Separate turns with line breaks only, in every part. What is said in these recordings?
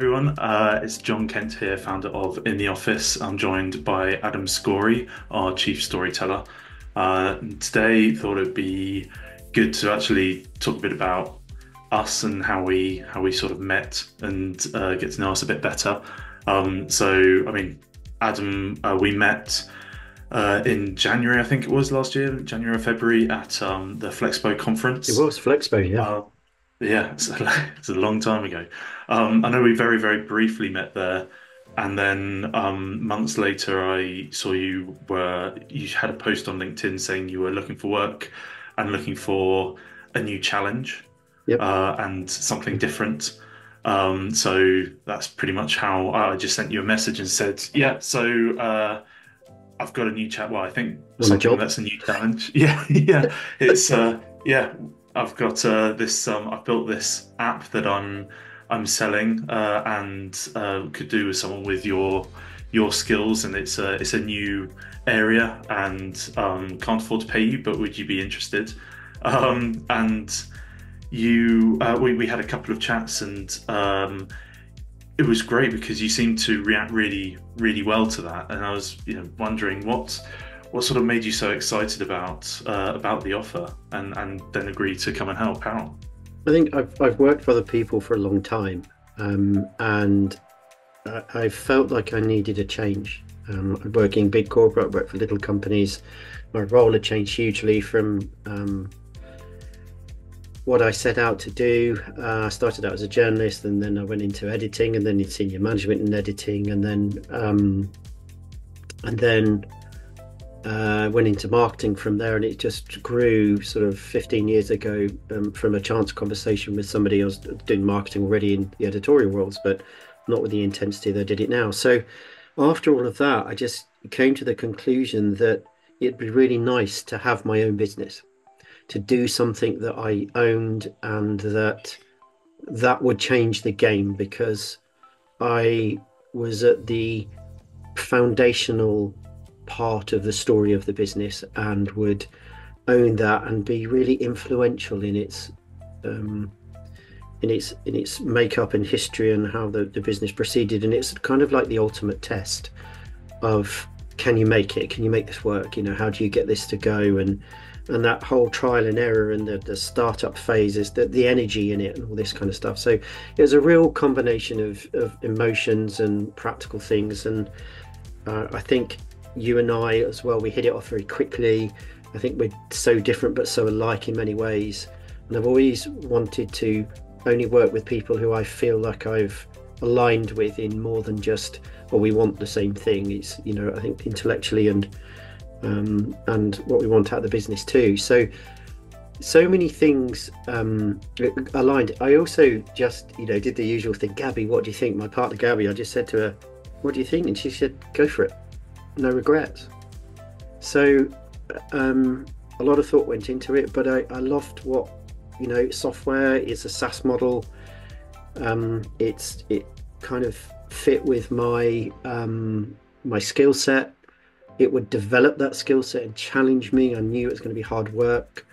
everyone. It's John Kent here, founder of In the Office. I'm joined by Adam Scory, our chief storyteller. Today, thought it'd be good to actually talk a bit about us and how we sort of met and get to know us a bit better. Adam, we met in January, I think it was last year, January or February at the Flexpo conference.
It was Flexpo, yeah.
Yeah, it's a long time ago. I know we very, very briefly met there, and then months later, I saw you had a post on LinkedIn saying you were looking for work and looking for a new challenge
Yep.
and something different. So that's pretty much how I just sent you a message and said, yeah, so I've got a new chat. Well, I think
Want a
something
job?
that's a new challenge. Yeah, yeah. It's yeah. I've got this. I've built this app that I'm selling and could do with someone with your skills, and it's a new area and can't afford to pay you, but would you be interested? And we had a couple of chats and it was great because you seemed to react really, really well to that. And I was, wondering what sort of made you so excited about the offer and then agreed to come and help out.
I think I've worked for other people for a long time, and I felt like I needed a change. I'm working big corporate, I work for little companies. My role had changed hugely from what I set out to do. I started out as a journalist, and then I went into editing, and then in senior management and editing, and then went into marketing from there, and it just grew sort of 15 years ago from a chance conversation with somebody. I was doing marketing already in the editorial worlds, but not with the intensity that I did it now. So after all of that, I just came to the conclusion that it'd be really nice to have my own business, to do something that I owned, and that would change the game, because I was at the foundational part of the story of the business and would own that and be really influential in its makeup and history and how the business proceeded. And it's kind of like the ultimate test of, can you make it? Can you make this work? How do you get this to go? And that whole trial and error and the startup phase is the energy in it and all this kind of stuff. So it was a real combination of emotions and practical things. And I think you and I as well, we hit it off very quickly. I think we're so different but so alike in many ways. And I've always wanted to only work with people who I feel like I've aligned with in more than just, well, we want the same thing. It's, I think intellectually and what we want out of the business too. So many things aligned. I also just, did the usual thing. Gabby, what do you think? My partner Gabby, I just said to her, what do you think? And she said, go for it. No regrets. So a lot of thought went into it, but I loved what, software is a SaaS model. It kind of fit with my my skill set. It would develop that skill set and challenge me. I knew it was going to be hard work.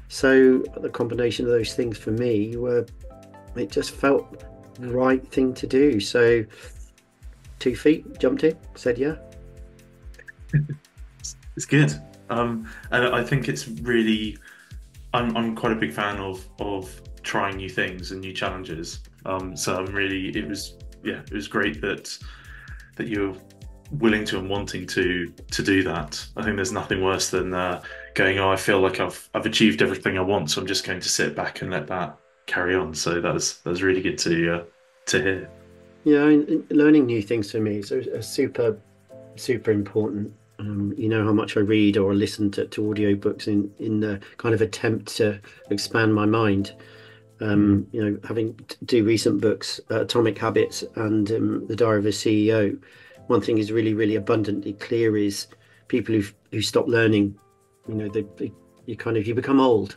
So the combination of those things for me it just felt the right thing to do. So 2 feet, jumped in, said yeah.
It's good. And I think it's really, I'm quite a big fan of trying new things and new challenges. So it was great that you're willing to and wanting to do that. I think there's nothing worse than going, oh, I feel like I've achieved everything I want, so I'm just going to sit back and let that carry on. So that was really good to hear.
Yeah, learning new things for me is a super important. You know how much I read or listen to audiobooks in the kind of attempt to expand my mind. Having two recent books, Atomic Habits and The Diary of a CEO. One thing is really, really abundantly clear is people who stop learning, you become old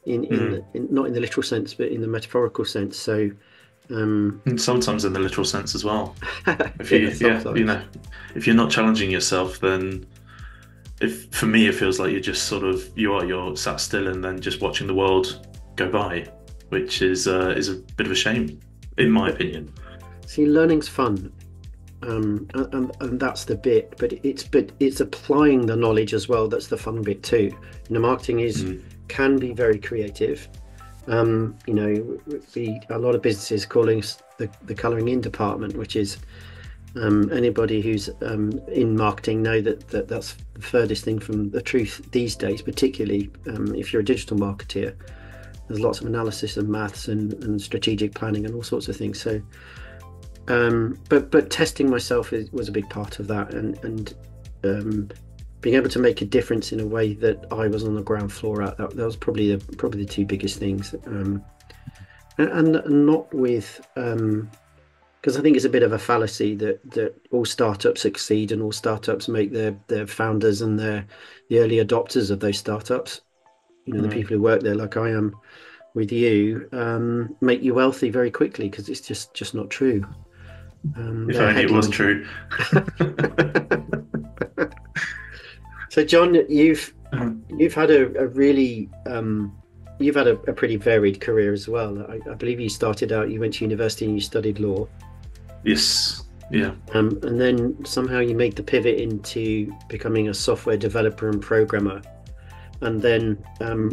in not in the literal sense, but in the metaphorical sense. So
and sometimes in the literal sense as well. If
sometimes.
If you're not challenging yourself, then for me it feels like you're sat still and then just watching the world go by, which is a bit of a shame, in my opinion.
See, learning's fun, and that's the bit. But it's applying the knowledge as well. That's the fun bit too. Marketing is
Mm.
can be very creative. A lot of businesses calling us the colouring in department, which is anybody who's in marketing know that's the furthest thing from the truth these days, particularly if you're a digital marketeer. There's lots of analysis and maths and strategic planning and all sorts of things. So, but testing myself was a big part of that, and being able to make a difference in a way that I was on the ground floor at. That was probably the two biggest things, and not with. Because I think it's a bit of a fallacy that all startups succeed and all startups make their founders and the early adopters of those startups, the people who work there, like I am with you, make you wealthy very quickly, because it's just not true.
If only it was true.
So, Jon, you've had a really you've had a pretty varied career as well. I believe you started out, you went to university and you studied law.
Yes. Yeah.
And then somehow you made the pivot into becoming a software developer and programmer. And then,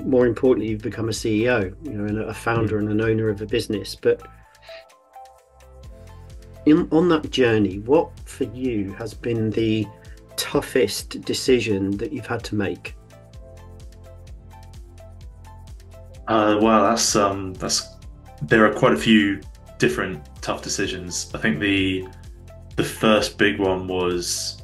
more importantly, you've become a CEO, and a founder and an owner of a business. But on that journey, what for you has been the toughest decision that you've had to make?
Well, that's there are quite a few different tough decisions. I think the first big one was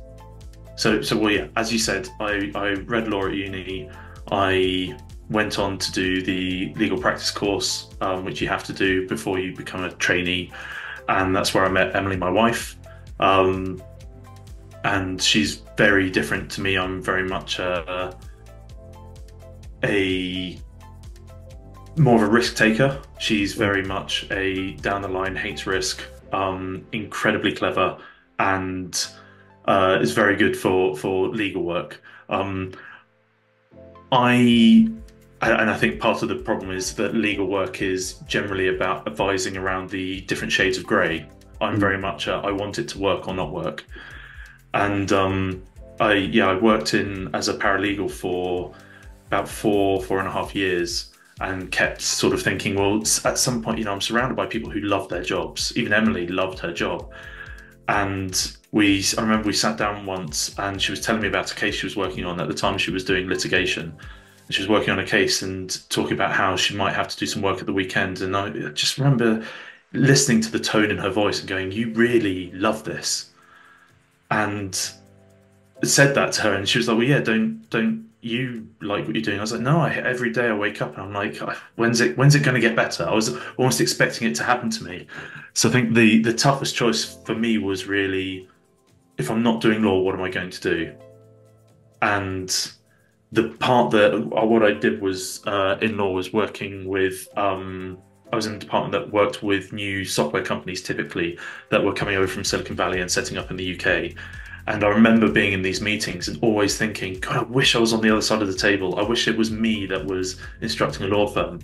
well, yeah, as you said, I read law at uni. I went on to do the legal practice course, which you have to do before you become a trainee, and that's where I met Emily, my wife. And she's very different to me. I'm very much a more of a risk taker. She's very much a down the line, hates risk, incredibly clever, and is very good for legal work. I think part of the problem is that legal work is generally about advising around the different shades of grey. I'm very much I want it to work or not work. And I worked as a paralegal for about 4.5 years, and kept sort of thinking, well, at some point, I'm surrounded by people who love their jobs. Even Emily loved her job. And I remember we sat down once and she was telling me about a case she was working on. At the time, she was doing litigation. And she was working on a case and talking about how she might have to do some work at the weekend. And I just remember listening to the tone in her voice and going, you really love this. And said that to her, and she was like, well, yeah, don't you like what you're doing? I was like, no, every day I wake up and I'm like, when's it going to get better? I was almost expecting it to happen to me. So I think the toughest choice for me was really, if I'm not doing law, what am I going to do? And the part that what I did was in law was working with I was in a department that worked with new software companies, typically, that were coming over from Silicon Valley and setting up in the UK. And I remember being in these meetings and always thinking, God, I wish I was on the other side of the table. I wish it was me that was instructing a law firm.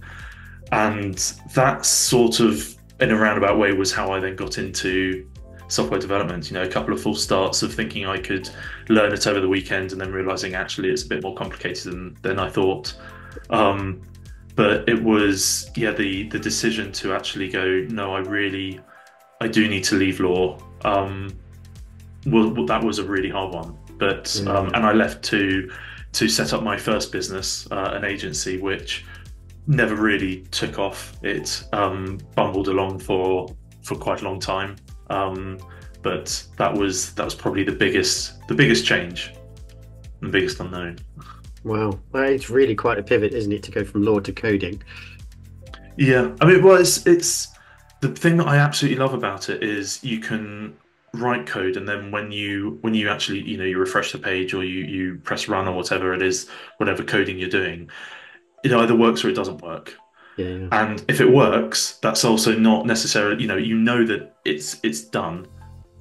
And that sort of, in a roundabout way, was how I then got into software development. A couple of false starts of thinking I could learn it over the weekend and then realizing actually it's a bit more complicated than I thought. But it was, the decision to actually go, no, I do need to leave law. Well, that was a really hard one, but and I left to set up my first business, an agency, which never really took off. It bumbled along for quite a long time, but that was probably the biggest change, the biggest unknown.
Wow, well, it's really quite a pivot, isn't it, to go from law to coding?
Yeah, I mean, well, it's the thing that I absolutely love about it is you can write code, and then when you actually you refresh the page or you press run or whatever it is, whatever coding you're doing, it either works or it doesn't work.
Yeah.
And if it works, that's also not necessarily, that it's done,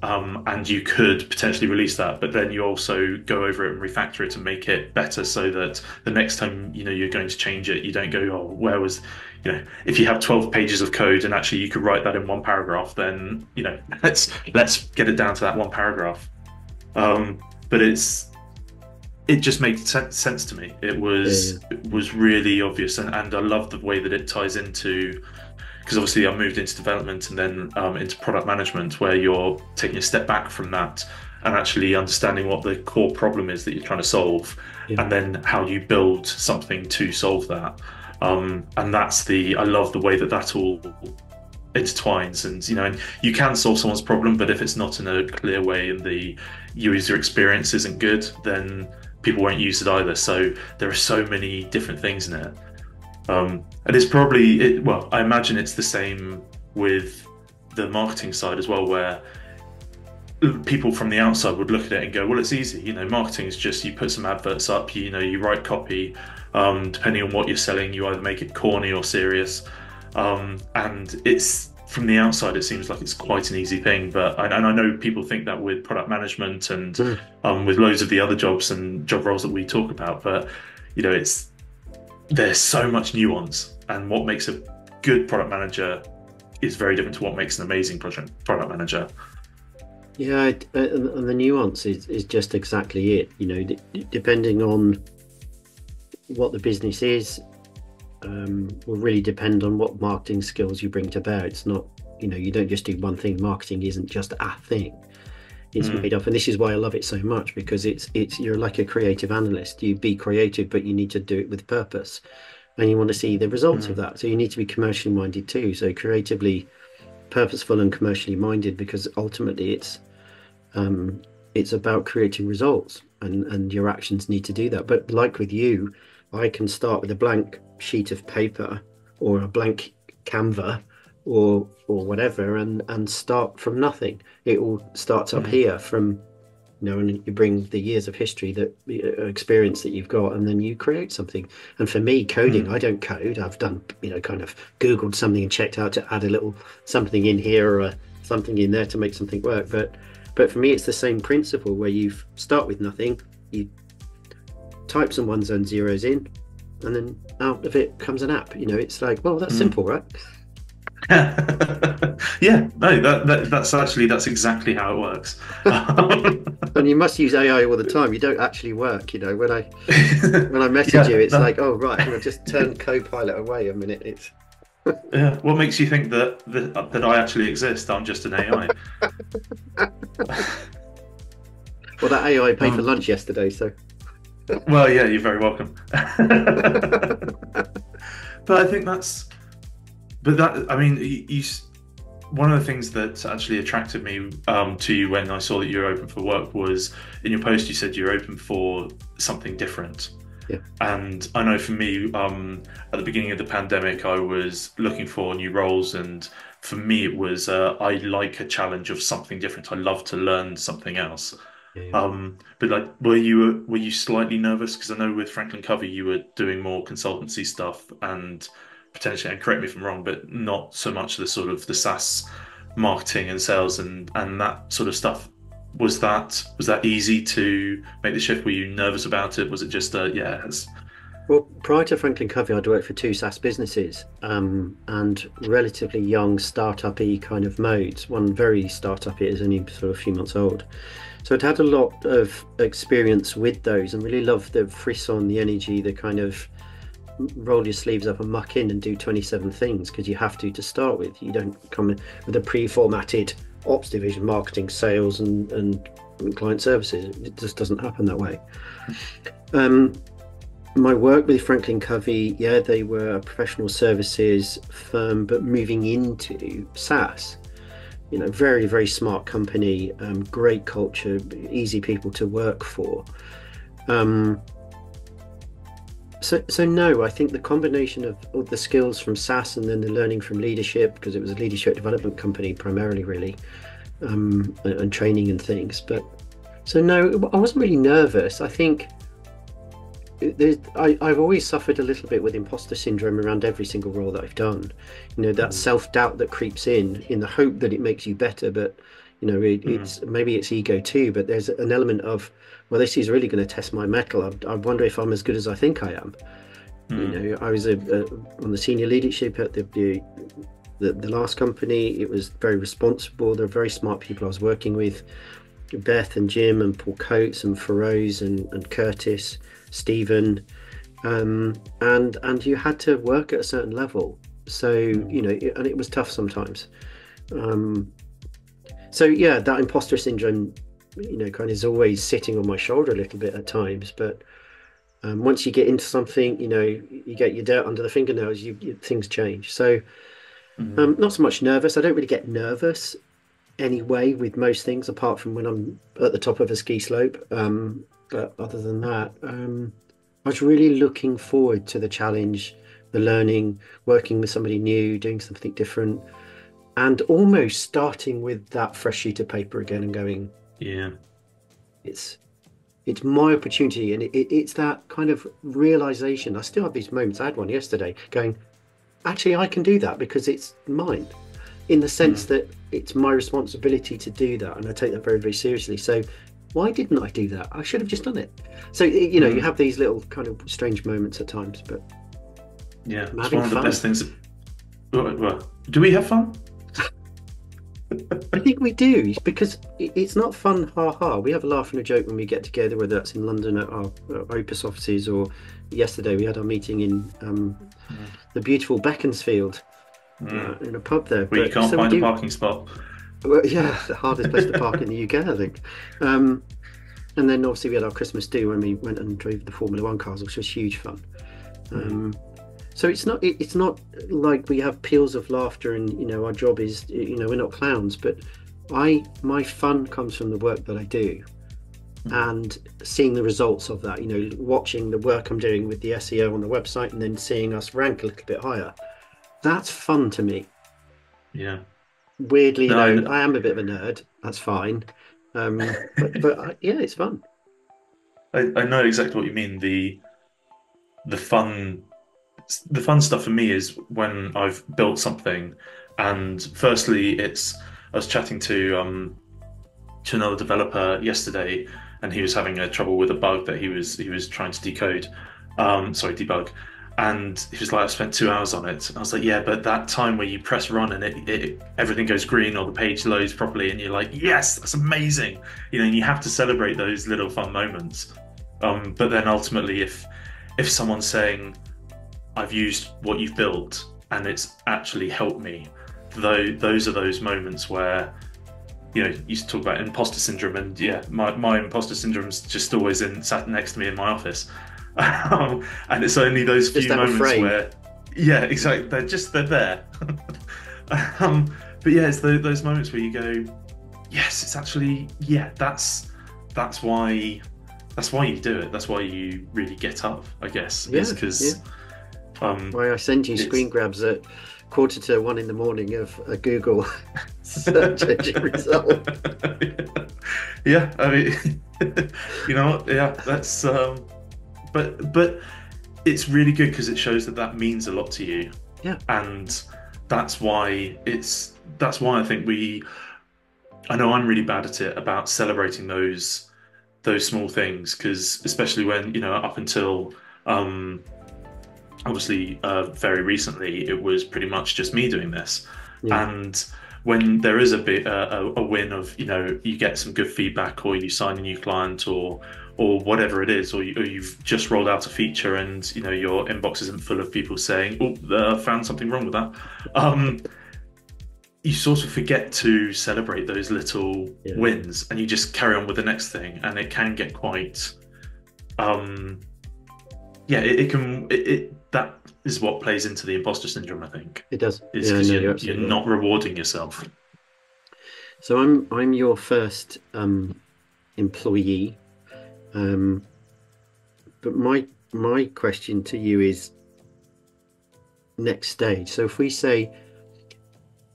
and you could potentially release that, but then you also go over it and refactor it to make it better so that the next time you're going to change it, you don't go, oh, where was, if you have 12 pages of code and actually you could write that in one paragraph, then let's get it down to that one paragraph. But it just made sense to me. It was really obvious, and I love the way that it ties into, because obviously I moved into development and then into product management, where you're taking a step back from that and actually understanding what the core problem is that you're trying to solve, and then how you build something to solve that. And I love the way that all intertwines, and you can solve someone's problem, but if it's not in a clear way and the user experience isn't good, then people won't use it either. So there are so many different things in it. And it's probably, well, I imagine it's the same with the marketing side as well, where people from the outside would look at it and go, well, it's easy. Marketing is just, you put some adverts up, you write copy, depending on what you're selling, you either make it corny or serious. And it's, from the outside, it seems like it's quite an easy thing, but I know people think that with product management and with loads of the other jobs and job roles that we talk about, but there's so much nuance, and what makes a good product manager is very different to what makes an amazing product manager.
Yeah, and the nuance is just exactly it. Depending on what the business is, will really depend on what marketing skills you bring to bear. It's not, you don't just do one thing. Marketing isn't just a thing. It's made up, and this is why I love it so much, because you're like a creative analyst. You be creative, but you need to do it with purpose, and you want to see the results of that. So you need to be commercially minded too. So creatively purposeful and commercially minded, because ultimately it's about creating results, and your actions need to do that. But like with you, I can start with a blank sheet of paper or a blank Canva or whatever, and start from nothing. It all starts up here from, and you bring the years of history, that experience that you've got, and then you create something. And for me, coding, I don't code. I've done, kind of Googled something and checked out to add a little something in here or something in there to make something work. But for me, it's the same principle, where you start with nothing, you type some ones and zeros in, and then out of it comes an app. It's like, well, that's simple, right?
Yeah, no, that's exactly how it works.
And you must use AI all the time. You don't actually work. When I message you, it's like, oh right, I'll just turn Copilot away a minute. It's
yeah. What makes you think that I actually exist? I'm just an AI.
Well, that AI paid for lunch yesterday, so.
Well, yeah, you're very welcome. But I think one of the things that actually attracted me to you when I saw that you were open for work was, in your post you said you're open for something different.
Yeah.
And I know for me, at the beginning of the pandemic, I was looking for new roles, and for me it was I like a challenge of something different. I love to learn something else.
Yeah.
But like, were you slightly nervous? Because I know with Franklin Covey you were doing more consultancy stuff, and potentially, and correct me if I'm wrong, but not so much the sort of the SaaS marketing and sales and that sort of stuff. Was that easy to make the shift? Were you nervous about it? Was it just
Well, prior to Franklin Covey, I'd worked for 2 SaaS businesses, and relatively young startup-y kind of modes. One very startup-y, is only sort of a few months old. So I'd had a lot of experience with those, and really loved the frisson, the energy, the kind of roll your sleeves up and muck in and do 27 things, because you have to start with. You don't come in with a pre-formatted ops division, marketing, sales and client services. It just doesn't happen that way. My work with Franklin Covey, they were a professional services firm, but moving into SaaS. Very, very smart company, great culture, easy people to work for. So no, I think the combination of all the skills from SaaS and then the learning from leadership, because it was a leadership development company primarily, really, and training and things. But so no, I wasn't really nervous. I think I've always suffered a little bit with imposter syndrome around every single role that I've done. That self-doubt that creeps in the hope that it makes you better, but it's maybe it's ego too, but there's an element of, well, this is really going to test my mettle. I wonder if I'm as good as I think I am. I was on the senior leadership at the last company. It was very responsible. They're very smart people I was working with. Beth and Jim and Paul Coates and Feroz and Curtis, Stephen, and you had to work at a certain level. So and it was tough sometimes. So yeah, that imposter syndrome, kind of is always sitting on my shoulder a little bit at times. But once you get into something, you get your dirt under the fingernails, things change. So not so much nervous. I don't really get nervous anyway with most things, apart from when I'm at the top of a ski slope. But other than that, I was really looking forward to the challenge, the learning, working with somebody new, doing something different, and almost starting with that fresh sheet of paper again and going,
yeah,
it's my opportunity. And it's that kind of realization. I still have these moments. I had one yesterday going, actually, I can do that because it's mine, in the sense that it's my responsibility to do that. And I take that very, very seriously. So why didn't I do that? I should have just done it. So, you have these little kind of strange moments at times, but
yeah, it's one of the best things. Well, do we have fun?
I think we do, because it's not fun, ha. We have a laugh and a joke when we get together, whether that's in London at our Opus offices, or yesterday we had our meeting in the beautiful Beaconsfield, in a pub there.
Where you can't find a parking spot.
Well, yeah, the hardest place to park in the UK, I think. And then obviously we had our Christmas do when we went and drove the Formula One cars, which was huge fun. So it's not like we have peals of laughter and our job is we're not clowns, but my fun comes from the work that I do and seeing the results of that, watching the work I'm doing with the SEO on the website and then seeing us rank a little bit higher. That's fun to me.
Yeah.
Weirdly, I am a bit of a nerd. That's fine. But yeah, it's fun.
I know exactly what you mean. The fun stuff for me is when I've built something, and firstly, I was chatting to another developer yesterday, and he was having a trouble with a bug that he was trying to debug, and he was like, "I spent 2 hours on it." And I was like, "Yeah, but that time where you press run and it everything goes green or the page loads properly, and you're like, yes, that's amazing," and you have to celebrate those little fun moments. But then ultimately, if someone's saying, I've used what you've built and it's actually helped me, those are those moments where you talk about imposter syndrome, and yeah, my imposter syndrome's just always sat next to me in my office. And it's only those few moments where, yeah, exactly, they're there. But yeah, it's those moments where you go, yes, it's actually, yeah, that's why you do it. That's why you really get up, I guess.
Yeah,
is because
why I send you screen grabs at 1:45 in the morning of a Google search engine result.
Yeah, I mean, yeah, that's but it's really good because it shows that means a lot to you.
Yeah,
and that's why I think I know I'm really bad at it, about celebrating those small things, because especially when up until obviously very recently it was pretty much just me doing this. And when there is a win of you get some good feedback, or you sign a new client, or whatever it is, or you've just rolled out a feature and your inbox isn't full of people saying, "Oh, found something wrong with that," you sort of forget to celebrate those little wins, and you just carry on with the next thing, and it can get quite that is what plays into the imposter syndrome, I think.
It does.
Is because you're not rewarding yourself.
So I'm your first employee, but my question to you is next stage. So if we say,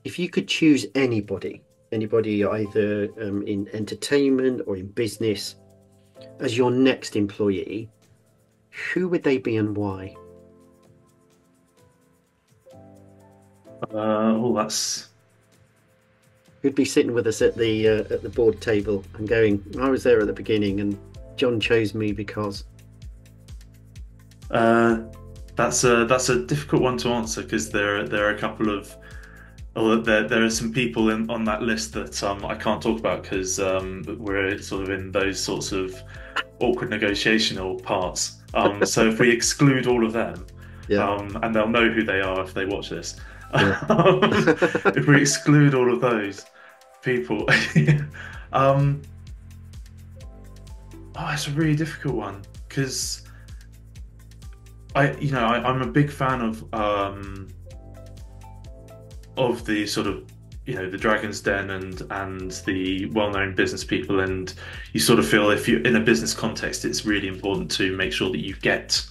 if you could choose anybody either in entertainment or in business as your next employee, who would they be and why? who'd be sitting with us at the board table and going, "I was there at the beginning, and Jon chose me because."
Uh, that's a difficult one to answer because there are a couple of, or there are some people on that list that I can't talk about because we're sort of in those sorts of awkward negotiational parts. So if we exclude all of them,
Yeah,
and they'll know who they are if they watch this.
yeah.
If we exclude all of those people, um, oh, it's a really difficult one because I'm a big fan of the sort of the Dragon's Den and the well-known business people, and you sort of feel if you're in a business context, it's really important to make sure that you get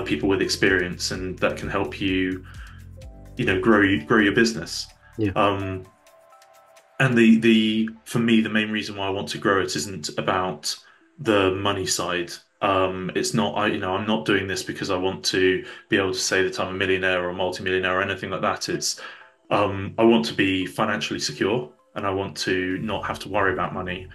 people with experience and that can help you grow your business.
Yeah.
And the for me, the main reason why I want to grow it isn't about the money side. It's not, I'm not doing this because I want to be able to say that I'm a millionaire or a multimillionaire or anything like that. It's, I want to be financially secure and I want to not have to worry about money.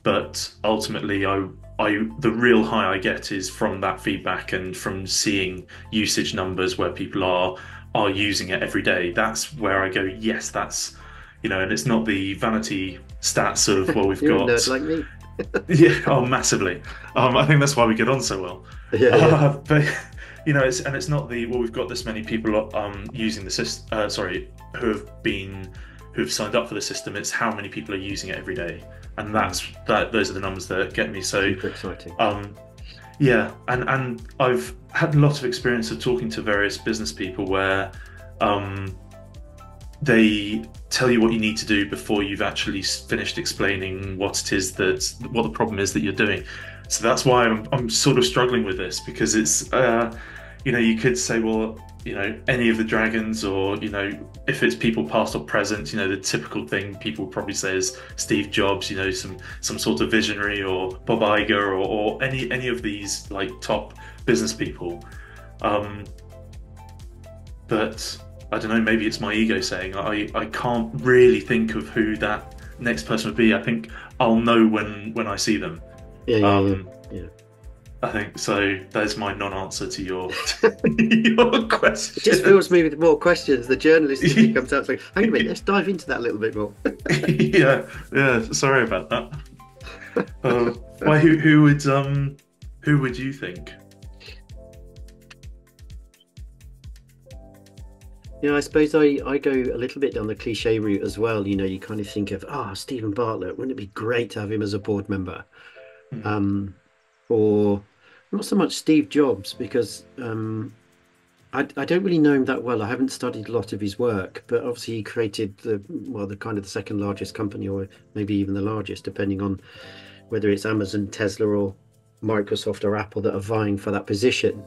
But ultimately, the real high I get is from that feedback and from seeing usage numbers where people are using it every day. That's where I go, yes, that's, and it's not the vanity stats of, well, we've
You're
got
a nerd like me.
yeah, oh, massively. I think that's why we get on so well.
Yeah, yeah.
But it's not the, well, we've got this many people using the system. Sorry, who've signed up for the system. It's how many people are using it every day, and those are the numbers that get me. So
Super exciting.
Yeah, and I've had a lot of experience of talking to various business people where they tell you what you need to do before you've actually finished explaining what the problem is that you're doing. So that's why I'm sort of struggling with this because it's you could say, well, any of the dragons, or if it's people past or present, the typical thing people would probably say is Steve Jobs, some sort of visionary, or Bob Iger, or any of these like top business people. But I don't know, maybe it's my ego saying I can't really think of who that next person would be. I think I'll know when I see them.
Yeah.
I think so. There's my non-answer to your your question.
It just fills me with more questions. The journalist in me comes out saying, "Hang on a minute, let's dive into that a little bit more."
yeah. Sorry about that. Why? Who would you think?
Yeah, I suppose I go a little bit down the cliche route as well. You kind of think of, Stephen Bartlett, wouldn't it be great to have him as a board member? Or not so much Steve Jobs, because I don't really know him that well. I haven't studied a lot of his work, but obviously he created the kind of the second largest company, or maybe even the largest, depending on whether it's Amazon, Tesla, or Microsoft or Apple that are vying for that position.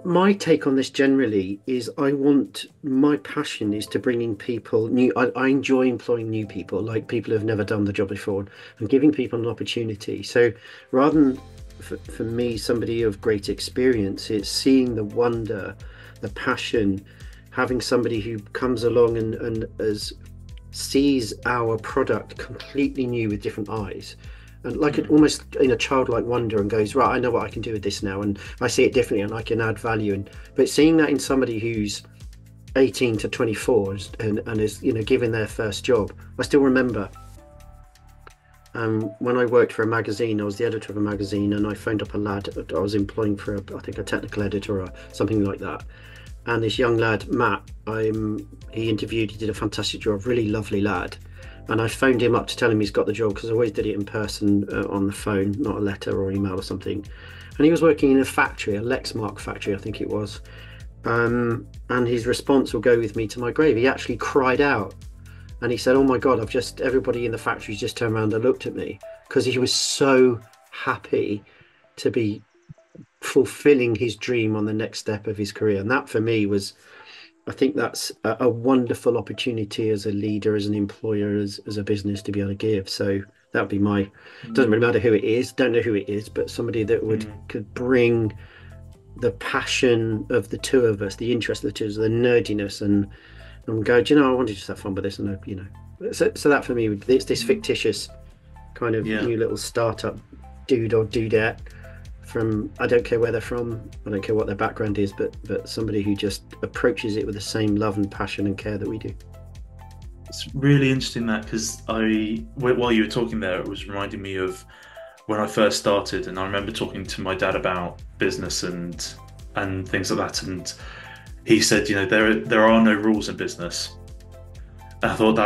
My take on this generally is my passion is to bringing people new. I enjoy employing new people, like people who've never done the job before, and giving people an opportunity. So rather than for me, somebody of great experience, it's seeing the wonder, the passion, having somebody who comes along and sees our product completely new with different eyes. And like almost in a childlike wonder, and goes, right, I know what I can do with this now, and I see it differently, and I can add value. But seeing that in somebody who's 18 to 24 and is given their first job, I still remember when I worked for a magazine. I was the editor of a magazine, and I phoned up a lad I was employing for I think a technical editor or something like that. And this young lad, Matt, he interviewed. He did a fantastic job, really lovely lad. And I phoned him up to tell him he's got the job, because I always did it in person on the phone, not a letter or email or something. And he was working in a factory, a Lexmark factory, I think it was. And his response will go with me to my grave. He actually cried out, and he said, "Oh my God, everybody in the factory just turned around and looked at me," because he was so happy to be fulfilling his dream on the next step of his career. And that for me was, I think that's a wonderful opportunity as a leader, as an employer, as a business to be able to give. So that would be doesn't really matter who it is, don't know who it is, but somebody that could bring the passion of the two of us, the interest of the two of us, the nerdiness, and and go, do you know, I want to just have fun with this, and so that for me, it's this fictitious kind of
Yeah.
new little startup dude or dudette from, I don't care where they're from, I don't care what their background is, but somebody who just approaches it with the same love and passion and care that we do.
It's really interesting that, because while you were talking there, it was reminding me of when I first started, and I remember talking to my dad about business and things like that, and he said, there are no rules in business. And I thought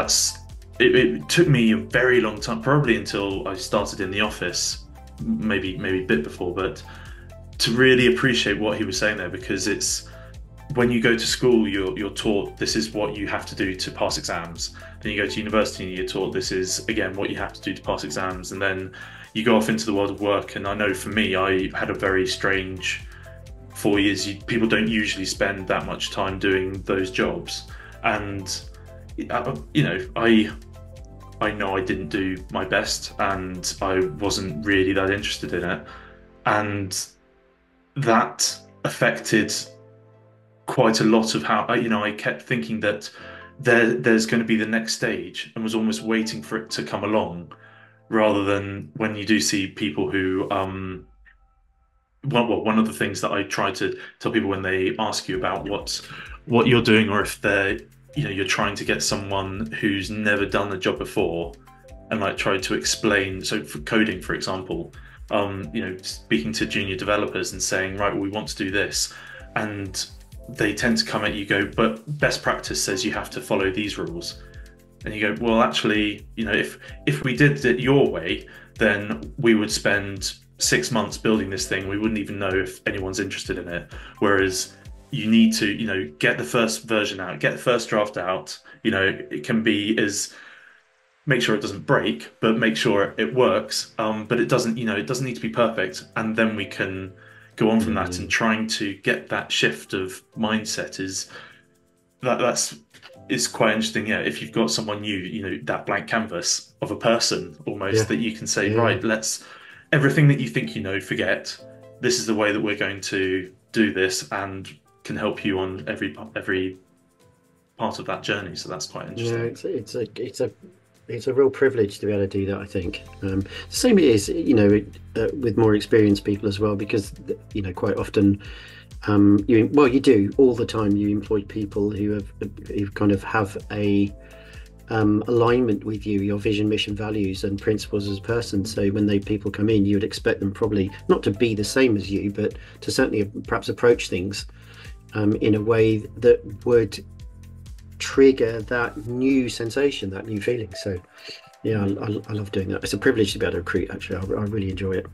it took me a very long time, probably until I started in the office, maybe a bit before, but to really appreciate what he was saying there, because it's when you go to school, you're taught this is what you have to do to pass exams. Then you go to university and you're taught this is again what you have to do to pass exams, and then you go off into the world of work. And I know for me, I had a very strange 4 years. People don't usually spend that much time doing those jobs, and I know I didn't do my best, and I wasn't really that interested in it, and that affected quite a lot of how I kept thinking that there's going to be the next stage, and was almost waiting for it to come along, rather than when you do see people who well, one of the things that I try to tell people when they ask you about what you're doing, or if they're you're trying to get someone who's never done the job before, and like try to explain. So for coding, for example, speaking to junior developers and saying, right, well, we want to do this, and they tend to come at you, go, but best practice says you have to follow these rules. And you go, well, actually, if we did it your way, then we would spend 6 months building this thing. We wouldn't even know if anyone's interested in it. Whereas you need to, get the first version out, get the first draft out. It can be make sure it doesn't break, but make sure it works. But it doesn't need to be perfect. And then we can go on from that. And trying to get that shift of mindset is quite interesting. Yeah, if you've got someone new, that blank canvas of a person almost, that you can say, right, everything that you think forget. This is the way that we're going to do this, and can help you on every part of that journey. So that's quite interesting.
Yeah, it's a real privilege to be able to do that, I think. Same it is, with more experienced people as well, because quite often you do all the time. You employ people who kind of have a alignment with you, your vision, mission, values, and principles as a person. So when people come in, you would expect them probably not to be the same as you, but to certainly perhaps approach things in a way that would trigger that new sensation, that new feeling. So yeah, I love doing that. It's a privilege to be able to recruit, actually. I really enjoy it.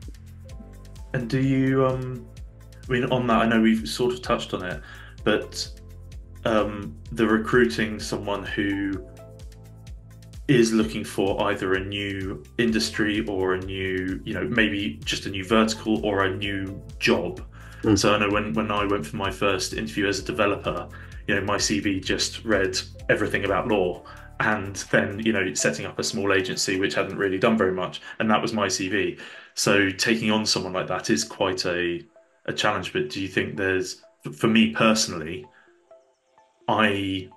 And do you on that, I know we've sort of touched on it, but the recruiting someone who is looking for either a new industry or a new, maybe just a new vertical or a new job. So I know when I went for my first interview as a developer, my CV just read everything about law, and then setting up a small agency which hadn't really done very much, and that was my CV. So taking on someone like that is quite a challenge. But do you think for me personally, I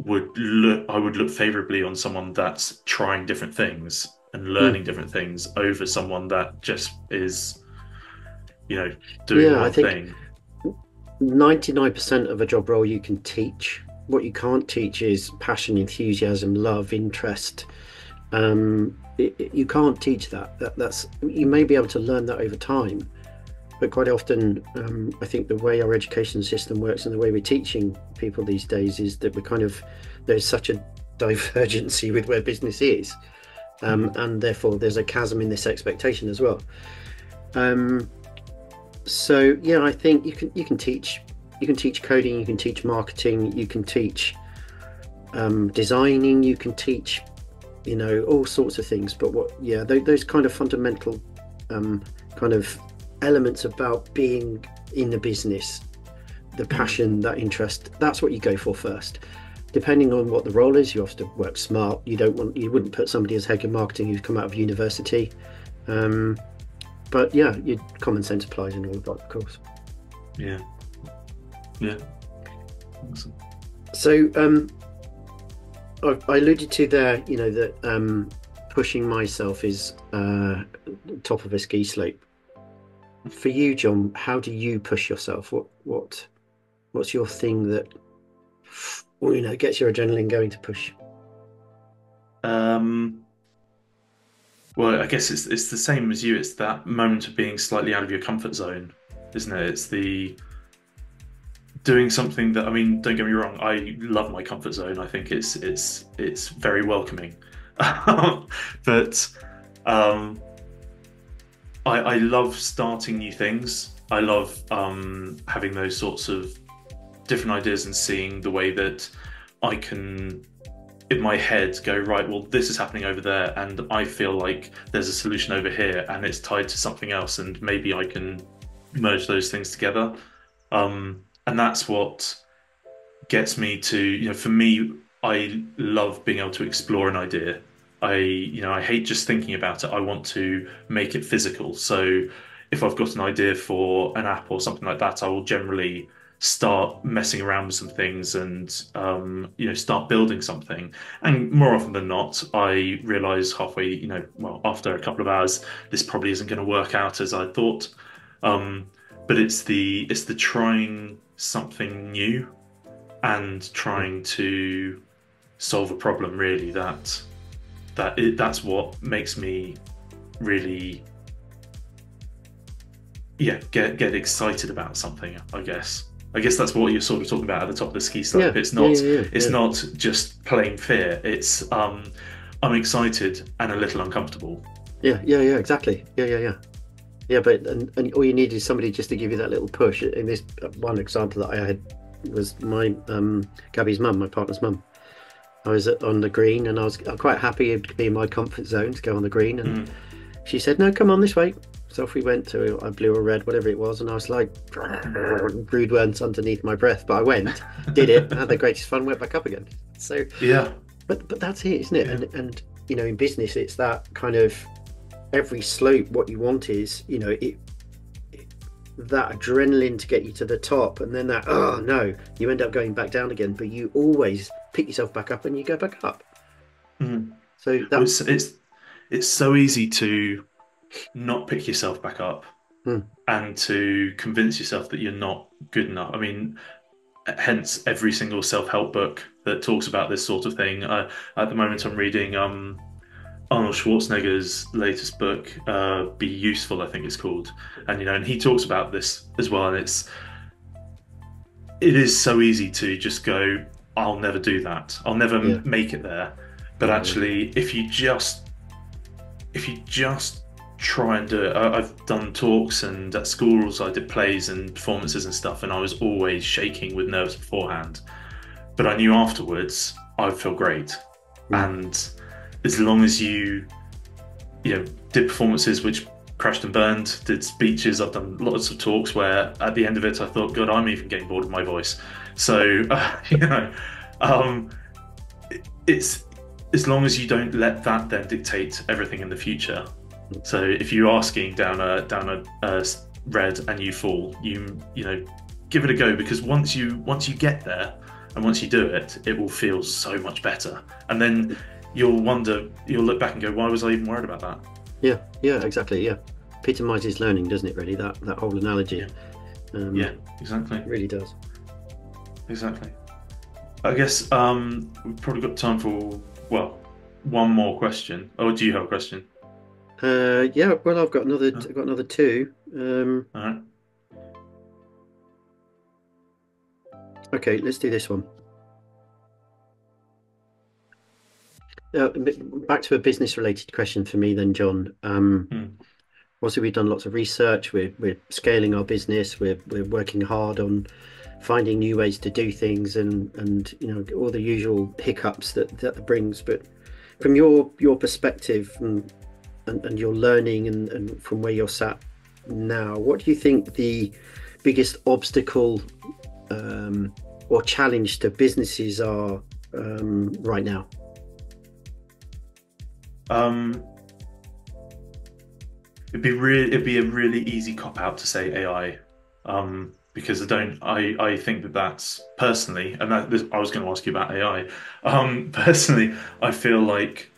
would look favorably on someone that's trying different things and learning different things over someone that just is doing one thing?
99% of a job role you can teach. What you can't teach is passion, enthusiasm, love, interest. You can't teach that. You may be able to learn that over time, but quite often I think the way our education system works and the way we're teaching people these days is that there's such a divergency with where business is, and therefore there's a chasm in this expectation as well. So yeah, I think you can teach coding, you can teach marketing, you can teach designing, you can teach all sorts of things. But those kind of fundamental kind of elements about being in the business, the passion, that interest, that's what you go for first. Depending on what the role is, you have to work smart. You wouldn't put somebody as head of marketing who's come out of university. But yeah, your common sense applies in all of that, of course.
Yeah. Awesome.
So I alluded to there, that pushing myself is top of a ski slope. For you, Jon, how do you push yourself? What's your thing that gets your adrenaline going to push?
Um, well, I guess it's the same as you. It's that moment of being slightly out of your comfort zone, isn't it? It's the doing something that, I mean, don't get me wrong, I love my comfort zone. I think it's very welcoming. But um, I love starting new things. I love having those sorts of different ideas and seeing the way that I can, in my head, go, right, well, this is happening over there, and I feel like there's a solution over here, and it's tied to something else, and maybe I can merge those things together. And that's what gets me to, for me, I love being able to explore an idea. I hate just thinking about it. I want to make it physical. So if I've got an idea for an app or something like that, I will generally start messing around with some things and start building something. And more often than not, I realize halfway, well, after a couple of hours, this probably isn't going to work out as I thought. Um, but it's the trying something new and trying to solve a problem, really, that's what makes me really, get excited about something, I guess. I guess that's what you're sort of talking about at the top of the ski slope.
Yeah,
It's not just plain fear. It's I'm excited and a little uncomfortable.
Yeah, exactly. Yeah, but and all you need is somebody just to give you that little push. In this one example that I had was my Gabby's mum, my partner's mum. I was on the green, and I was quite happy to be in my comfort zone to go on the green, and she said, "No, come on this way." So off we went to a blue or red, whatever it was, and I was like, rude words underneath my breath, but I went, did it, had the greatest fun, went back up again. So
Yeah.
but that's it, isn't it?
Yeah.
And in business, it's that kind of every slope. What you want is that adrenaline to get you to the top, and then that, oh no, you end up going back down again, but you always pick yourself back up and you go back up. So
Well,
that's
it's so easy to not pick yourself back up and to convince yourself that you're not good enough. I mean, hence every single self-help book that talks about this sort of thing. At the moment, I'm reading Arnold Schwarzenegger's latest book, "Be Useful," I think it's called, and he talks about this as well. And it is so easy to just go, "I'll never do that. I'll never make it there." But actually, if you just try and do it. I've done talks, and at schools I did plays and performances and stuff, and I was always shaking with nerves beforehand. But I knew afterwards I'd feel great. And as long as you did performances which crashed and burned, did speeches, I've done lots of talks where at the end of it I thought, God, I'm even getting bored of my voice. So it's as long as you don't let that then dictate everything in the future. So if you're skiing down a red and you fall, you give it a go, because once you get there and once you do it, it will feel so much better. And then you'll look back and go, why was I even worried about that?
Yeah, exactly. Yeah, epitomizes learning, doesn't it? Really, that whole analogy.
Yeah, exactly.
It really does.
Exactly. I guess we've probably got time for one more question. Oh, do you have a question?
Yeah, well, I've got another two.
All right.
Okay, let's do this one. Back to a business-related question for me then, Jon. Also, we've done lots of research. We're scaling our business. We're working hard on finding new ways to do things, and all the usual hiccups that brings. But from your perspective and your learning and from where you're sat now, what do you think the biggest obstacle or challenge to businesses are right now?
It'd be a really easy cop out to say AI. because I think that that's personally, and I was going to ask you about AI. Personally, I feel like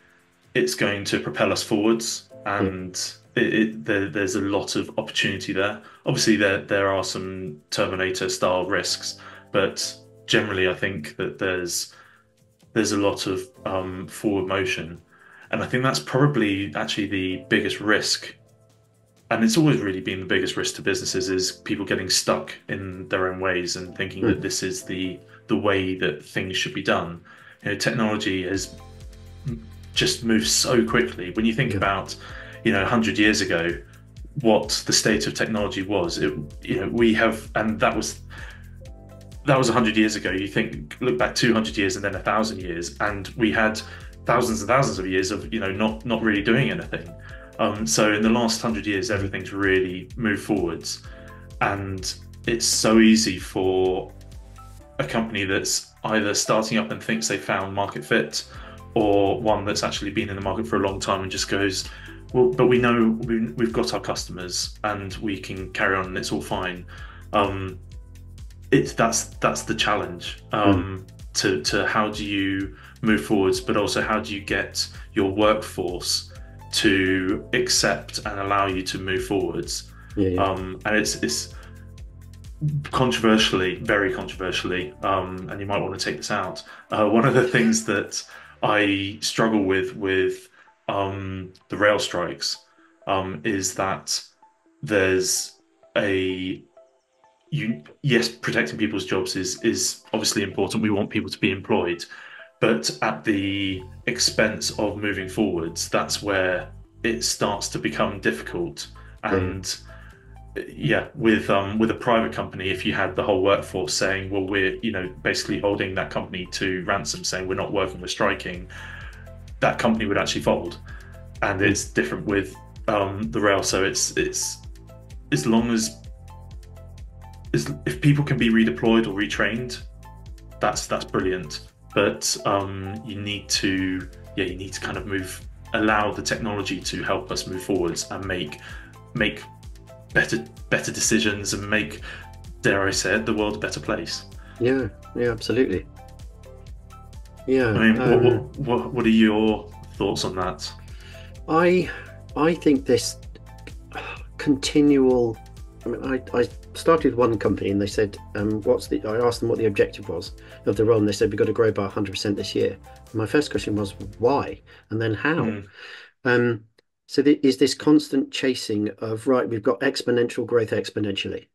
it's going to propel us forwards,
Yeah,
and there's a lot of opportunity there. Obviously, there are some Terminator style risks, but generally, I think that there's a lot of forward motion, and I think that's probably actually the biggest risk. And it's always really been the biggest risk to businesses is people getting stuck in their own ways and thinking that
mm,
this is the way that things should be done. Technology has just moved so quickly. When you think
yeah,
about, 100 years ago, what the state of technology was, we have, and that was 100 years ago. You think, look back 200 years and then 1,000 years, and we had thousands and thousands of years of not really doing anything. So in the last 100 years, everything's really moved forwards, and it's so easy for a company that's either starting up and thinks they found market fit, or one that's actually been in the market for a long time and just goes, well, but we know we've got our customers and we can carry on and it's all fine. That's the challenge,
mm,
to how do you move forwards, but also how do you get your workforce to accept and allow you to move forwards.
yeah, yeah,
And it's controversially, very controversially, and you might want to take this out. One of the things that I struggle with the rail strikes, is that there's a yes, protecting people's jobs is obviously important. We want people to be employed, but at the expense of moving forwards, that's where it starts to become difficult.
yeah, yeah,
And yeah, with a private company, if you had the whole workforce saying, well, we're basically holding that company to ransom, saying we're not working, we're striking, that company would actually fold. And
mm,
it's different with the rail. So it's as long as if people can be redeployed or retrained, that's brilliant. But you need to kind of allow the technology to help us move forwards and make better decisions and make, dare I say it, the world a better place.
yeah, yeah, absolutely. Yeah,
I mean, what are your thoughts on that?
I I think this continual. I mean, I started one company and they said, I asked them what the objective was of the role, and they said we've got to grow by 100% this year. And my first question was why, and then how.
Mm,
Um, so is this constant chasing of, right, we've got exponential growth exponentially.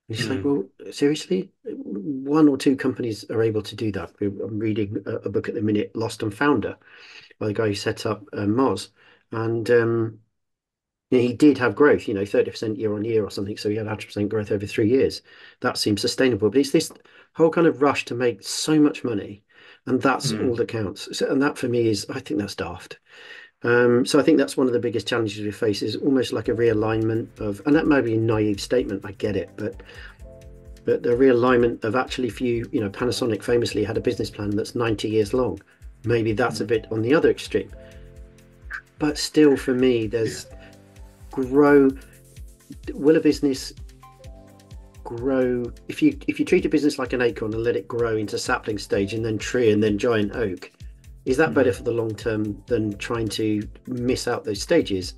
You just like,
mm,
well, seriously, one or two companies are able to do that. I'm reading a book at the minute, Lost and Founder, by the guy who set up Moz, and he did have growth, 30% year on year or something. So he had 100% growth over 3 years. That seems sustainable. But it's this whole kind of rush to make so much money, and that's all
mm.
that counts. So, and that for me is, I think that's daft. So I think that's one of the biggest challenges we face is almost like a realignment of, and that may be a naive statement, I get it, but the realignment of actually, if Panasonic famously had a business plan that's 90 years long, maybe that's a
Mm.
bit on the other extreme. But still, for me,
Yeah.
there's grow. Will a business grow if you treat a business like an acorn and let it grow into sapling stage and then tree and then giant oak? Is that better
Mm.
for the long term than trying to miss out those stages?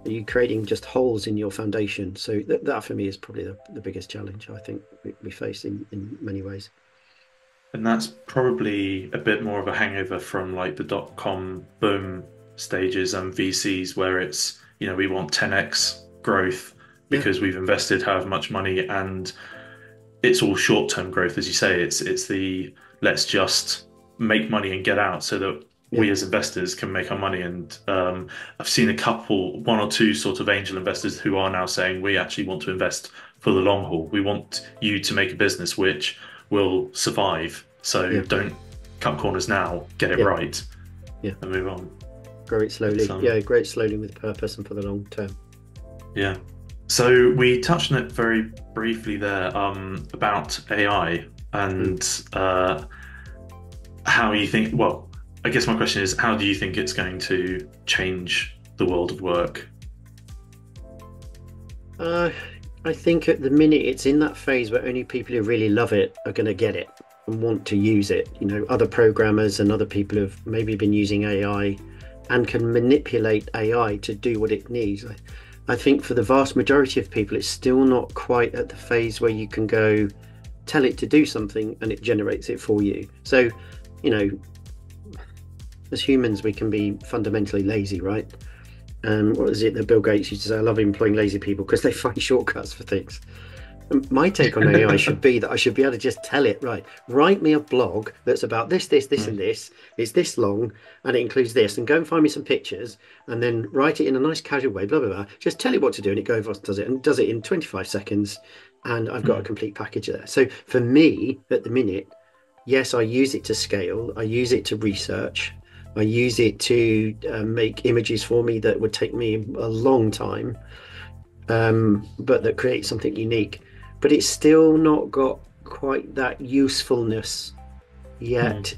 Are you creating just holes in your foundation? So that for me is probably the biggest challenge I think we face in many ways.
And that's probably a bit more of a hangover from like the dot-com boom stages and VCs, where it's, we want 10x growth
Yeah,
because we've invested however much money, and it's all short-term growth, as you say. It's the let's just make money and get out so that
yeah,
we as investors can make our money. And I've seen one or two sort of angel investors who are now saying we actually want to invest for the long haul. We want you to make a business which will survive. So
yeah,
don't cut corners now, get it
yeah,
right,
yeah.
and move on.
Grow it
It's
slowly. Yeah, grow it slowly with purpose and for the long term.
yeah. So we touched on it very briefly there, about AI
Mm.
and how you think. Well, I guess my question is, how do you think it's going to change the world of work?
Uh, I think at the minute it's in that phase where only people who really love it are going to get it and want to use it. You know, other programmers and other people who've maybe been using AI and can manipulate AI to do what it needs. I think for the vast majority of people, it's still not quite at the phase where you can go tell it to do something and it generates it for you. So, you know, as humans, we can be fundamentally lazy, right? What is it that Bill Gates used to say? I love employing lazy people because they find shortcuts for things. And my take on AI should be that I should be able to just tell it, right, write me a blog that's about this, this, this, and this. It's this long, and it includes this. And go and find me some pictures, and then write it in a nice casual way, blah, blah, blah. Just tell it what to do, and it goes, does it, and does it in 25 seconds. And I've got a complete package there. So for me, at the minute, yes, I use it to scale. I use it to research. I use it to make images for me that would take me a long time, but that create something unique. But it's still not got quite that usefulness yet,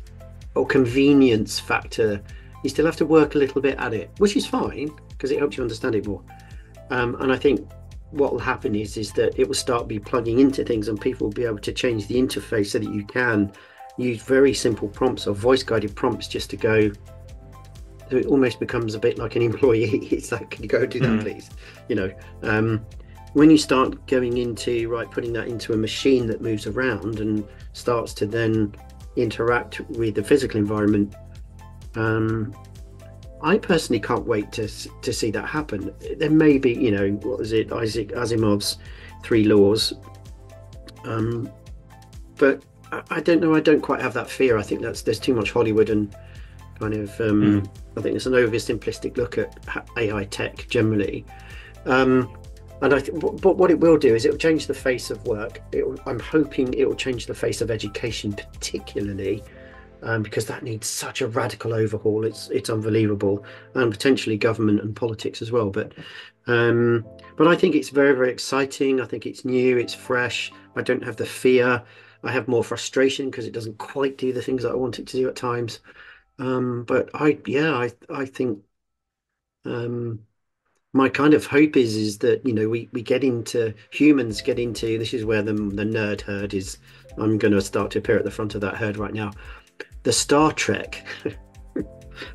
or convenience factor. You still have to work a little bit at it, which is fine because it helps you understand it more. And I think what will happen is that it will start be plugging into things, and people will be able to change the interface so that you can use very simple prompts or voice guided prompts just to go. So it almost becomes a bit like an employee. It's like, can you go do that, please? You know, when you start going into putting that into a machine that moves around and starts to then interact with the physical environment, I personally can't wait to see that happen. There may be, you know, what is it, Isaac Asimov's 3 laws, but I don't know. I don't quite have that fear. I think there's too much Hollywood and kind of. I think it's an oversimplistic look at AI tech generally. But what it will do is it will change the face of work. I'm hoping it will change the face of education, particularly because that needs such a radical overhaul. It's unbelievable, and potentially government and politics as well. But I think it's very, very exciting. I think it's new. It's fresh. I don't have the fear. I have more frustration because it doesn't quite do the things that I want it to do at times. But I think. My kind of hope is that, you know, humans get into this is where the nerd herd is. I'm going to start to appear at the front of that herd right now. The Star Trek,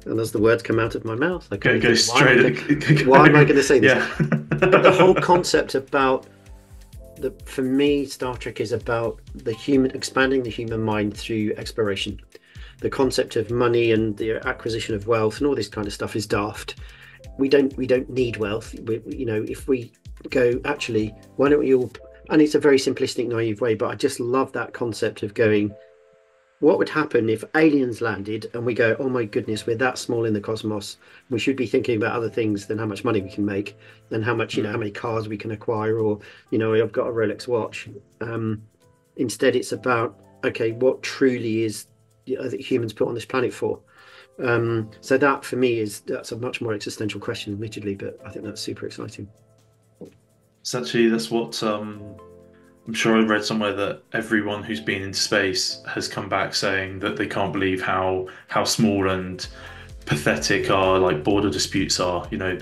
and as the words come out of my mouth, I
go straight.
Why am I going to say this?
Yeah.
But the whole concept about for me, Star Trek is about expanding the human mind through exploration. The concept of money and the acquisition of wealth and all this kind of stuff is daft. We don't need wealth. You know, if we go, actually, why don't we all? And it's a very simplistic, naive way, but I just love that concept of going, what would happen if aliens landed and we go, oh my goodness, we're that small in the cosmos. We should be thinking about other things than how much money we can make and how much, you know, how many cars we can acquire, or, you know, I've got a Rolex watch. Instead, it's about, okay, what truly is that humans put on this planet for? So that for me that's a much more existential question, admittedly, but I think that's super exciting.
That's what I'm sure I read somewhere that everyone who's been in space has come back saying that they can't believe how small and pathetic our like border disputes are. You know,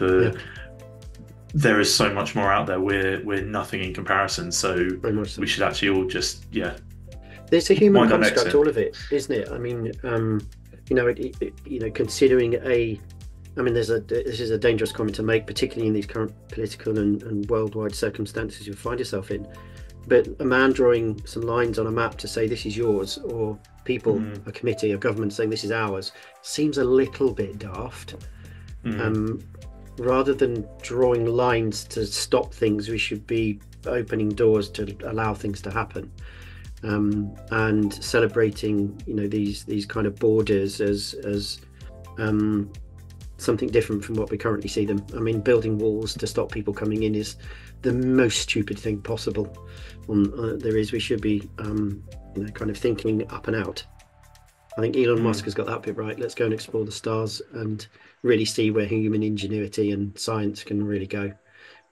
there is so much more out there. We're nothing in comparison. So we should actually all just
There's a human construct, all of it, isn't it? I mean, you know, considering this is a dangerous comment to make, particularly in these current political and worldwide circumstances you find yourself in. But a man drawing some lines on a map to say this is yours, or people, a committee, a government saying this is ours, seems a little bit daft. Rather than drawing lines to stop things, we should be opening doors to allow things to happen. And celebrating, you know, these kind of borders as something different from what we currently see them. I mean, building walls to stop people coming in is the most stupid thing possible. We should be, you know, kind of thinking up and out. I think Elon Musk has got that bit right. Let's go and explore the stars and really see where human ingenuity and science can really go,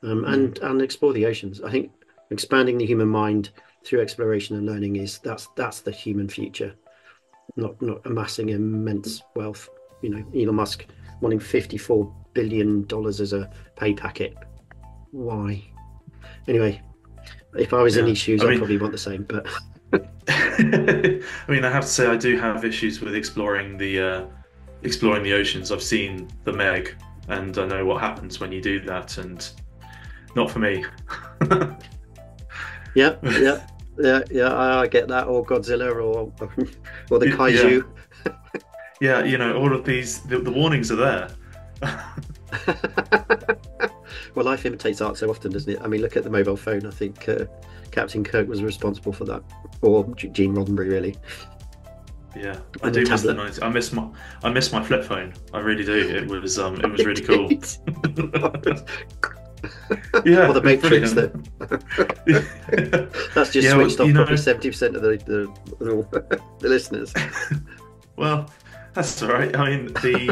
and explore the oceans. I think expanding the human mind through exploration and learning that's the human future, not amassing immense wealth. You know, Elon Musk wanting $54 billion as a pay packet. Why? Anyway, If I was in
Yeah.
these shoes,
I
I'd
mean,
probably want the same. But
I mean, I have to say I do have issues with exploring the oceans. I've seen the Meg, and I know what happens when you do that, and not for me.
yeah, yeah, yeah. I get that, or Godzilla, or the
Yeah,
kaiju.
yeah. All of these, the warnings are there.
Well, life imitates art so often, doesn't it? I mean, look at the mobile phone. I think Captain Kirk was responsible for that, or Gene Roddenberry, really.
Yeah, I
And the
do miss the
tablet.
90s. I miss my flip phone. I really do. It was really cool.
Or
Yeah,
the
it was
Matrix.
brilliant.
That's just
Yeah, well,
switched off probably 70% of the listeners.
well, that's all right. I mean,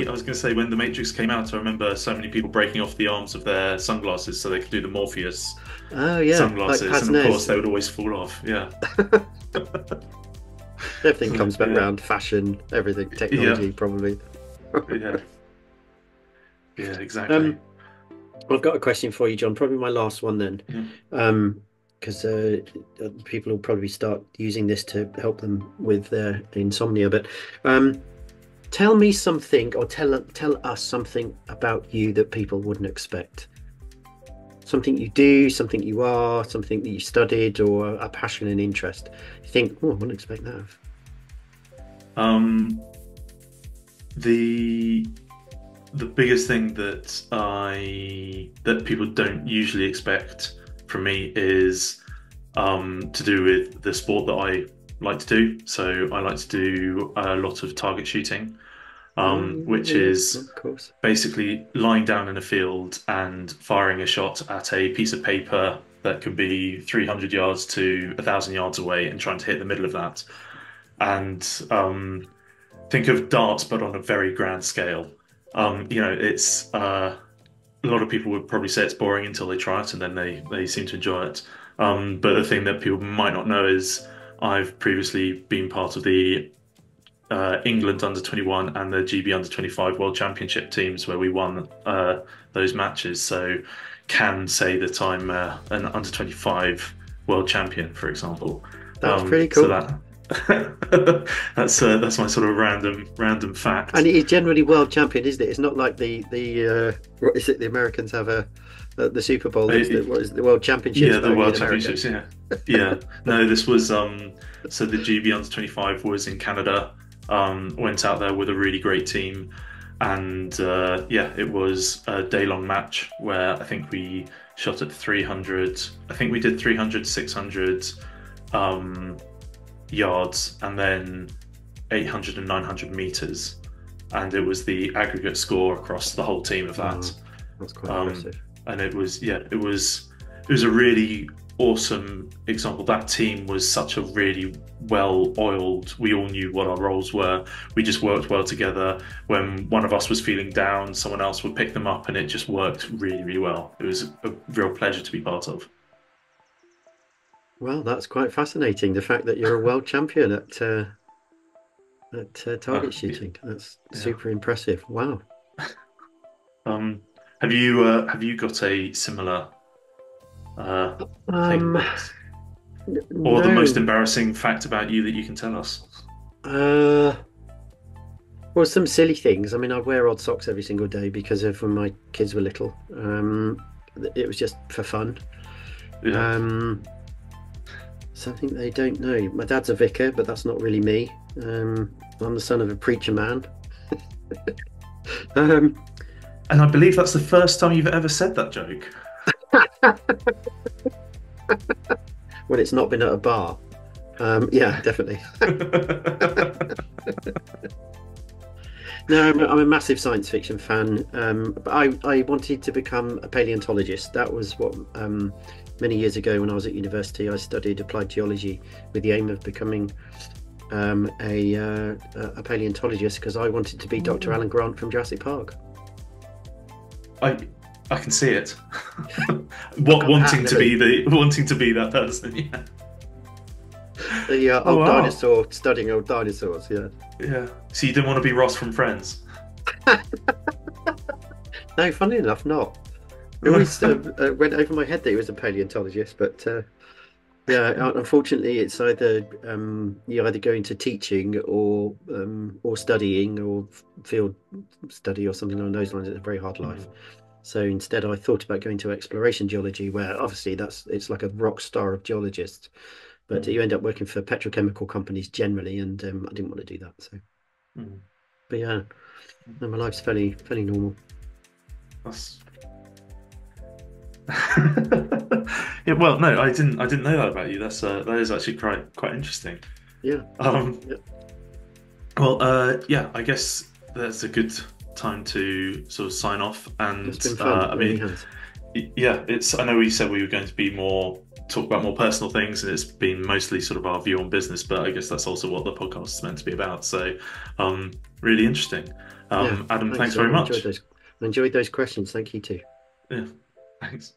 I was going to say when the Matrix came out, I remember so many people breaking off the arms of their sunglasses so they could do the Morpheus
Oh yeah, like
sunglasses, and of course
Paz.
they would always fall off. Yeah,
Everything comes back
yeah,
round, fashion, everything,
yeah,
technology, probably.
yeah, yeah, exactly.
Um, I've got a question for you, John. Probably my last one then,
Yeah.
because people will probably start using this to help them with their insomnia. But tell me something, or tell us something about you that people wouldn't expect. Something you do, something you are, something that you studied, or a passion and interest. You think, oh, I wouldn't expect that.
Um, the the biggest thing that people don't usually expect from me is to do with the sport that I like to do. So I like to do a lot of target shooting,
Oh,
which
yeah,
is
of course.
basically lying down in a field and firing a shot at a piece of paper that could be 300 yards to 1,000 yards away and trying to hit the middle of that. And think of darts, but on a very grand scale. It's a lot of people would probably say it's boring until they try it, and then they seem to enjoy it. But the thing that people might not know is I've previously been part of the England under 21 and the GB under 25 World Championship teams where we won those matches. So can say that I'm an under 25 world champion, for example.
That's pretty
So
cool.
that that's my sort of random fact.
And it is generally world champion, isn't it? It's not like the what is it? The Americans have the Super Bowl. Is the, what is it, the World Championships?
Yeah,
But
the
only
World
in America.
Championships. Yeah, yeah. No, this was so the GB under 25 was in Canada. Went out there with a really great team, and yeah, it was a day-long match where I think we shot at 300. I think we did 300, 600 yards, and then 800 and 900 meters, and it was the aggregate score across the whole team of that.
Oh, that's quite impressive.
And it was, yeah, it was a really awesome example. That team was such a really well-oiled, we all knew what our roles were. We just worked well together. When one of us was feeling down, someone else would pick them up, and it just worked really, really well. It was a real pleasure to be part of.
Well, that's quite fascinating. The fact that you're a world champion at target shooting. That's
Yeah.
super impressive. Wow.
Um, have you got a similar thing
Um,
or the most
no.
embarrassing fact about you that you can tell us?
Uh, well, some silly things. I mean, I wear odd socks every single day because of when my kids were little. It was just for fun.
Yeah.
Something they don't know. My dad's a vicar, but that's not really me. I'm the son of a preacher man. um,
And I believe that's the first time you've ever said that joke.
when it's not been at a bar. Yeah, definitely. No, I'm a massive science fiction fan. But I wanted to become a paleontologist. That was what many years ago when I was at university, I studied applied geology with the aim of becoming a paleontologist because I wanted to be Dr. Alan Grant from Jurassic Park.
I can see it.
Wanting
wanting to be that person. Yeah.
The
Oh,
old
wow.
dinosaur studying old dinosaurs. Yeah.
Yeah. So you didn't want to be Ross from Friends?
No, funny enough, not. It always went over my head that he was a paleontologist, but Yeah, unfortunately, it's either you either go into teaching or studying or field study or something along those lines. It's a very hard life.
Mm,
So instead, I thought about going to exploration geology, where obviously it's like a rock star of geologists, but
mm,
you end up working for petrochemical companies generally, and I didn't want to do that. So,
mm.
but yeah, no, my life's fairly normal.
That's yeah. Well, no, I didn't know that about you. That is actually quite interesting.
Yeah,
Um,
yeah.
well, yeah, I guess that's a good time to sort of sign off.
It's
And
been fun. It
I
really
mean,
has.
yeah, it's. I know we said we were going to be more talk about more personal things, and it's been mostly sort of our view on business. But I guess that's also what the podcast is meant to be about. So, really interesting.
Yeah,
Adam,
thanks,
thanks
Jon.
very much.
I enjoyed those questions. Thank you too.
Yeah, thanks.